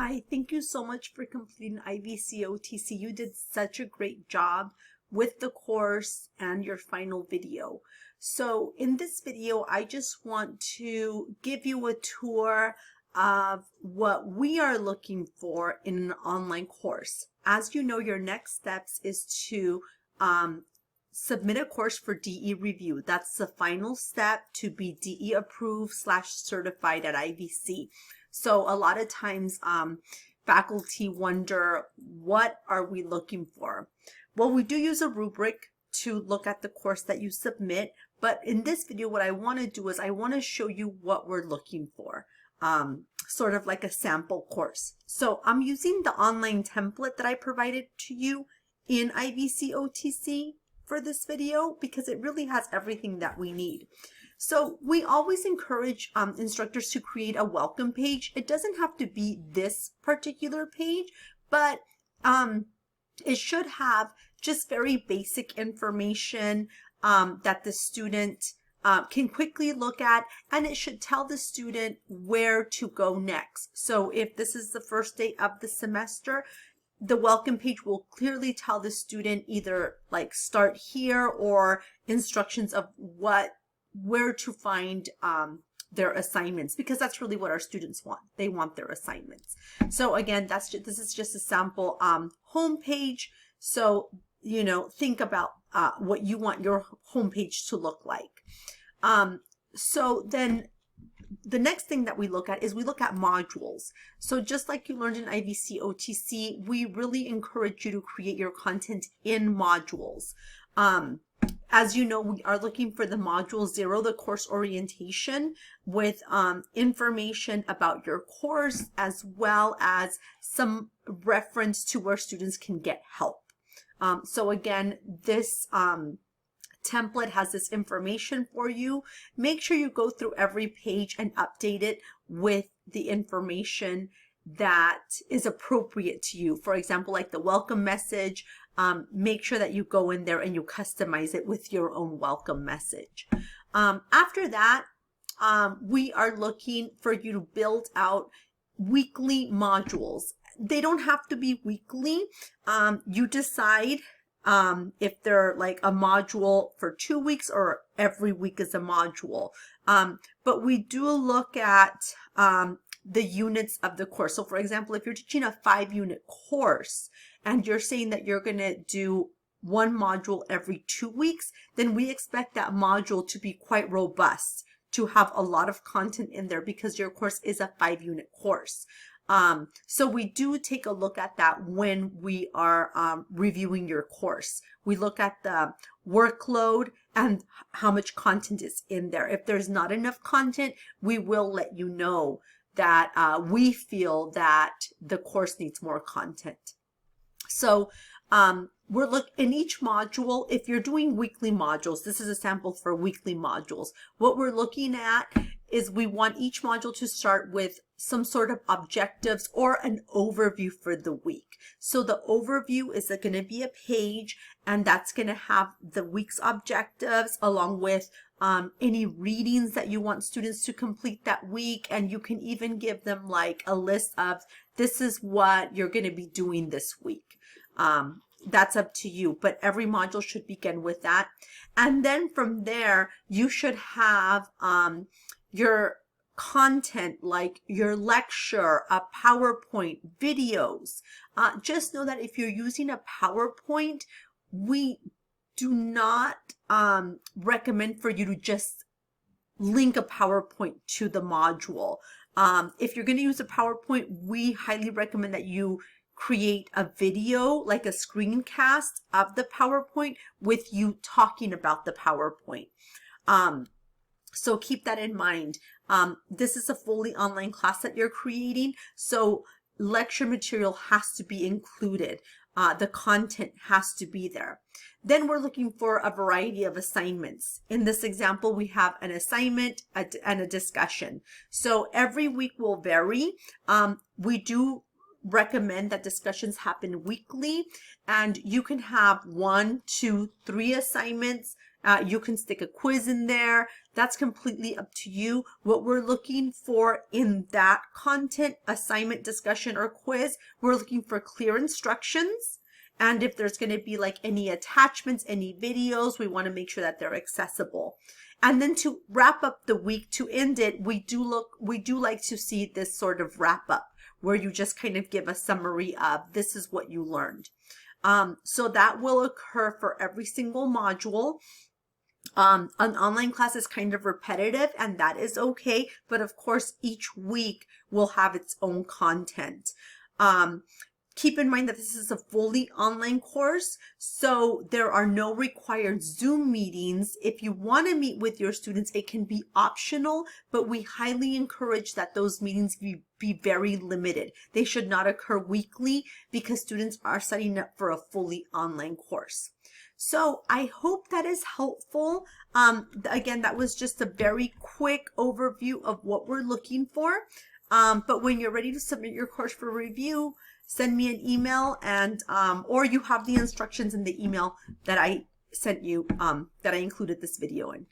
Hi, thank you so much for completing IVC OTC. You did such a great job with the course and your final video. So in this video, I just want to give you a tour of what we are looking for in an online course. As you know, your next steps is to submit a course for DE review. That's the final step to be DE approved / certified at IVC. So a lot of times faculty wonder, what are we looking for? Well, we do use a rubric to look at the course that you submit, but in this video, what I want to do is I want to show you what we're looking for, sort of like a sample course. So I'm using the online template that I provided to you in IVC OTC for this video because it really has everything that we need. So we always encourage instructors to create a welcome page. It doesn't have to be this particular page, but it should have just very basic information that the student can quickly look at, and it should tell the student where to go next. So if this is the first day of the semester, the welcome page will clearly tell the student either like start here or instructions of where to find their assignments, because that's really what our students want. They want their assignments. So again, this is just a sample home page. So, you know, think about what you want your home page to look like. So then the next thing that we look at is we look at modules. So just like you learned in IVC OTC, we really encourage you to create your content in modules. As you know, we are looking for the module 0, the course orientation, with information about your course, as well as some reference to where students can get help. So again, this template has this information for you. Make sure you go through every page and update it with the information that is appropriate to you. For example, like the welcome message, make sure that you go in there and you customize it with your own welcome message. After that, we are looking for you to build out weekly modules. They don't have to be weekly. You decide if they're like a module for 2 weeks or every week is a module. But we do look at the units of the course. So for example, if you're teaching a 5-unit course and you're saying that you're going to do one module every 2 weeks, then we expect that module to be quite robust, to have a lot of content in there because your course is a 5-unit course. So we do take a look at that when we are reviewing your course. We look at the workload and how much content is in there. If there's not enough content, we will let you know that we feel that the course needs more content. So we're in each module, if you're doing weekly modules, this is a sample for weekly modules. What we're looking at is we want each module to start with some sort of objectives or an overview for the week. So the overview is going to be a page, and that's going to have the week's objectives along with any readings that you want students to complete that week. And you can even give them like a list of, this is what you're going to be doing this week. That's up to you, but every module should begin with that. And then from there, you should have your content, like your lecture, a PowerPoint, videos. Just know that if you're using a PowerPoint, we do not recommend for you to just link a PowerPoint to the module. If you're going to use a PowerPoint, we highly recommend that you create a video, like a screencast of the PowerPoint with you talking about the PowerPoint. So keep that in mind. This is a fully online class that you're creating, so lecture material has to be included. The content has to be there. Then we're looking for a variety of assignments. In this example, we have an assignment and a discussion. So every week will vary. We do recommend that discussions happen weekly, and you can have 1, 2, 3 assignments You can stick a quiz in there. That's completely up to you. What we're looking for in that content, assignment, discussion, or quiz, we're looking for clear instructions. And if there's going to be like any attachments, any videos, we want to make sure that they're accessible. And then to wrap up the week, to end it, we do like to see this sort of wrap up where you just kind of give a summary of this is what you learned. So that will occur for every single module. An online class is kind of repetitive, and that is okay. But of course, each week will have its own content. Keep in mind that this is a fully online course, so there are no required Zoom meetings. If you want to meet with your students, it can be optional, but we highly encourage that those meetings be very limited. They should not occur weekly because students are setting up for a fully online course. So I hope that is helpful. Again, that was just a very quick overview of what we're looking for. But when you're ready to submit your course for review, send me an email, and or you have the instructions in the email that I sent you, that I included this video in.